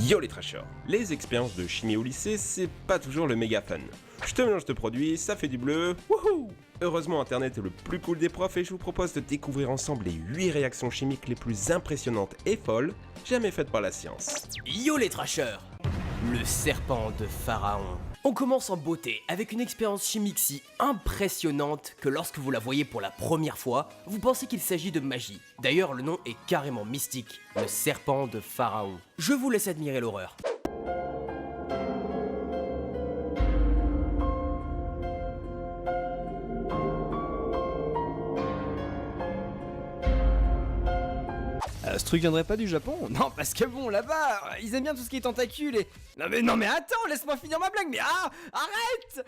Yo les trashers. Les expériences de chimie au lycée, c'est pas toujours le méga fun. Je te mélange de produits, ça fait du bleu, wouhou! Heureusement internet est le plus cool des profs et je vous propose de découvrir ensemble les 8 réactions chimiques les plus impressionnantes et folles jamais faites par la science. Yo les trashers! Le serpent de Pharaon. On commence en beauté avec une expérience chimique si impressionnante que lorsque vous la voyez pour la première fois, vous pensez qu'il s'agit de magie. D'ailleurs, le nom est carrément mystique, le serpent de Pharaon. Je vous laisse admirer l'horreur. Ce truc viendrait pas du Japon? Non, parce que bon, là-bas, ils aiment bien tout ce qui est tentacules et... Non mais attends, laisse-moi finir ma blague, mais arrête!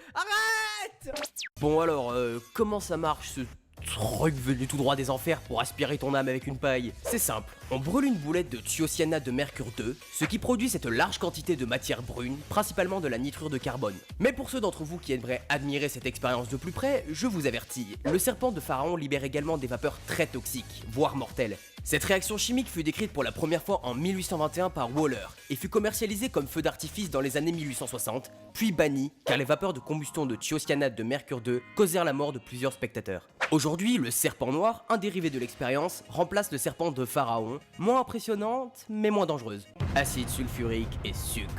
Bon alors, comment ça marche ce truc venu tout droit des enfers pour aspirer ton âme avec une paille? C'est simple, on brûle une boulette de thiocyanate de mercure 2, ce qui produit cette large quantité de matière brune, principalement de la nitrure de carbone. Mais pour ceux d'entre vous qui aimeraient admirer cette expérience de plus près, je vous avertis, le serpent de Pharaon libère également des vapeurs très toxiques, voire mortelles. Cette réaction chimique fut décrite pour la première fois en 1821 par Waller et fut commercialisée comme feu d'artifice dans les années 1860, puis bannie car les vapeurs de combustion de thiocyanate de mercure 2 causèrent la mort de plusieurs spectateurs. Aujourd'hui, le serpent noir, un dérivé de l'expérience, remplace le serpent de Pharaon, moins impressionnante mais moins dangereuse. Acide sulfurique et sucre.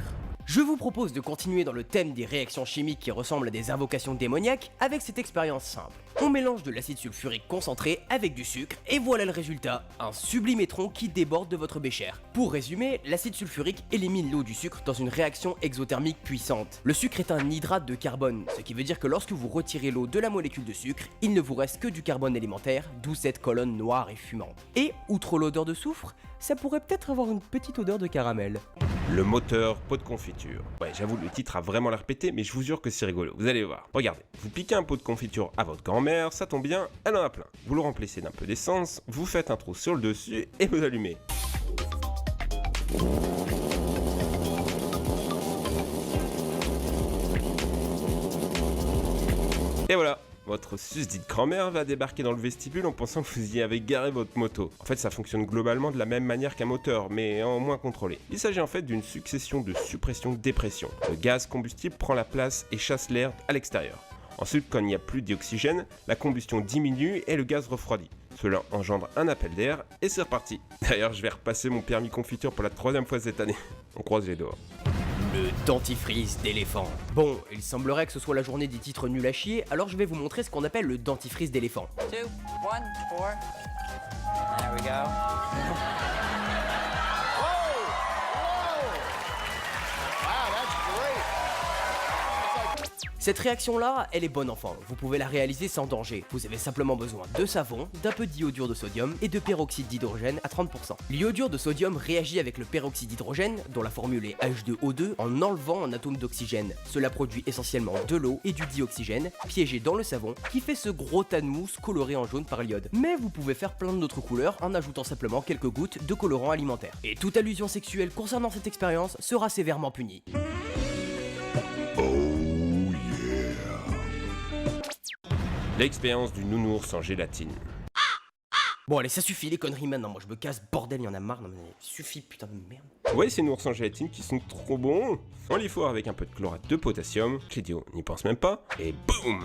Je vous propose de continuer dans le thème des réactions chimiques qui ressemblent à des invocations démoniaques avec cette expérience simple. On mélange de l'acide sulfurique concentré avec du sucre et voilà le résultat, un sublime étron qui déborde de votre bécher. Pour résumer, l'acide sulfurique élimine l'eau du sucre dans une réaction exothermique puissante. Le sucre est un hydrate de carbone, ce qui veut dire que lorsque vous retirez l'eau de la molécule de sucre, il ne vous reste que du carbone élémentaire, d'où cette colonne noire et fumante. Et, outre l'odeur de soufre, ça pourrait peut-être avoir une petite odeur de caramel. Le moteur pot de confiture. Ouais, j'avoue, le titre a vraiment l'air pété, mais je vous jure que c'est rigolo, vous allez voir. Regardez, vous piquez un pot de confiture à votre grand-mère, ça tombe bien, elle en a plein. Vous le remplissez d'un peu d'essence, vous faites un trou sur le dessus et vous allumez. Et voilà, votre susdite grand-mère va débarquer dans le vestibule en pensant que vous y avez garé votre moto. En fait, ça fonctionne globalement de la même manière qu'un moteur, mais en moins contrôlé. Il s'agit en fait d'une succession de suppression-dépression. Le gaz combustible prend la place et chasse l'air à l'extérieur. Ensuite, quand il n'y a plus d'oxygène, la combustion diminue et le gaz refroidit. Cela engendre un appel d'air et c'est reparti. D'ailleurs, je vais repasser mon permis confiture pour la 3e fois cette année. On croise les doigts. Le dentifrice d'éléphant. Bon, il semblerait que ce soit la journée des titres nuls à chier, alors je vais vous montrer ce qu'on appelle le dentifrice d'éléphant. 2, 1, 4. There we go. Cette réaction-là, elle est bonne enfant, vous pouvez la réaliser sans danger. Vous avez simplement besoin de savon, d'un peu d'iodure de sodium et de peroxyde d'hydrogène à 30%. L'iodure de sodium réagit avec le peroxyde d'hydrogène, dont la formule est H2O2, en enlevant un atome d'oxygène. Cela produit essentiellement de l'eau et du dioxygène, piégé dans le savon, qui fait ce gros tas de mousse coloré en jaune par l'iode. Mais vous pouvez faire plein d'autres couleurs en ajoutant simplement quelques gouttes de colorant alimentaire. Et toute allusion sexuelle concernant cette expérience sera sévèrement punie. L'expérience du nounours en gélatine. Bon allez, ça suffit les conneries maintenant, moi je me casse, bordel, y'en a marre, non mais suffit, putain de merde. Ouais, ces nounours en gélatine qui sont trop bons. On les fourre avec un peu de chlorate de potassium, Clédio n'y pense même pas, et boum.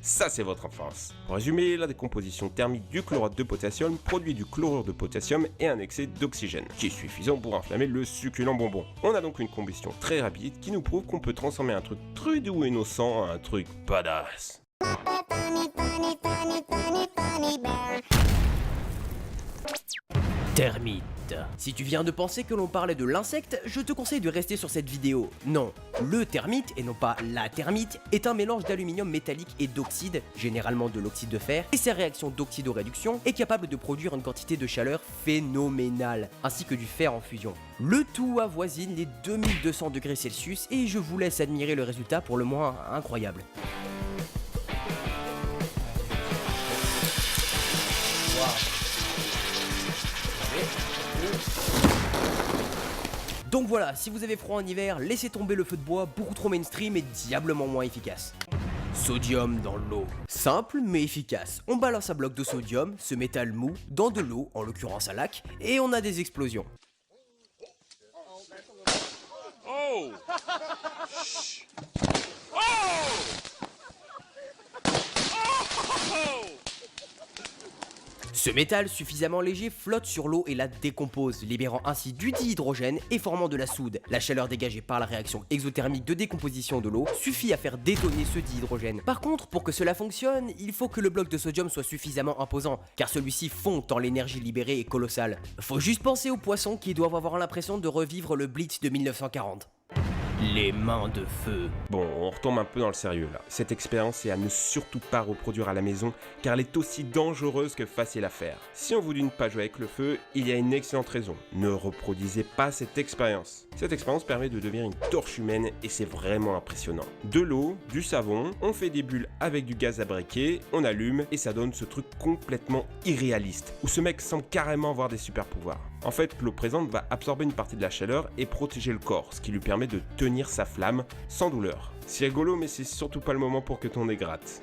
Ça c'est votre enfance. Pour résumer, la décomposition thermique du chlorate de potassium produit du chlorure de potassium et un excès d'oxygène, qui est suffisant pour enflammer le succulent bonbon. On a donc une combustion très rapide qui nous prouve qu'on peut transformer un truc très doux et innocent en un truc badass. Termite. Si tu viens de penser que l'on parlait de l'insecte, je te conseille de rester sur cette vidéo. Non, le termite, et non pas la termite, est un mélange d'aluminium métallique et d'oxyde, généralement de l'oxyde de fer, et sa réaction d'oxydoréduction est capable de produire une quantité de chaleur phénoménale, ainsi que du fer en fusion. Le tout avoisine les 2200 degrés Celsius et je vous laisse admirer le résultat pour le moins incroyable. Donc voilà, si vous avez froid en hiver, laissez tomber le feu de bois, beaucoup trop mainstream et diablement moins efficace. Sodium dans l'eau. Simple mais efficace. On balance un bloc de sodium, ce métal mou, dans de l'eau, en l'occurrence un lac, et on a des explosions. Oh! Ce métal suffisamment léger flotte sur l'eau et la décompose, libérant ainsi du dihydrogène et formant de la soude. La chaleur dégagée par la réaction exothermique de décomposition de l'eau suffit à faire détonner ce dihydrogène. Par contre, pour que cela fonctionne, il faut que le bloc de sodium soit suffisamment imposant, car celui-ci fond tant l'énergie libérée est colossale. Faut juste penser aux poissons qui doivent avoir l'impression de revivre le Blitz de 1940. Les mains de feu. Bon, on retombe un peu dans le sérieux là. Cette expérience est à ne surtout pas reproduire à la maison car elle est aussi dangereuse que facile à faire. Si on vous dit de ne pas jouer avec le feu, il y a une excellente raison. Ne reproduisez pas cette expérience. Cette expérience permet de devenir une torche humaine et c'est vraiment impressionnant. De l'eau, du savon, on fait des bulles avec du gaz à briquet, on allume et ça donne ce truc complètement irréaliste où ce mec semble carrément avoir des super pouvoirs. En fait, l'eau présente va absorber une partie de la chaleur et protéger le corps, ce qui lui permet de tenir sa flamme sans douleur. C'est rigolo, mais c'est surtout pas le moment pour que ton nez gratte.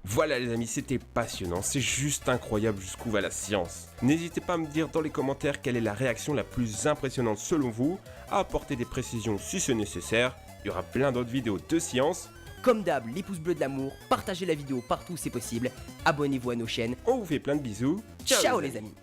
Voilà les amis, c'était passionnant, c'est juste incroyable jusqu'où va la science. N'hésitez pas à me dire dans les commentaires quelle est la réaction la plus impressionnante selon vous, à apporter des précisions si c'est nécessaire. Il y aura plein d'autres vidéos de science. Comme d'hab, les pouces bleus de l'amour, partagez la vidéo partout où c'est possible, abonnez-vous à nos chaînes. On vous fait plein de bisous. Ciao les amis.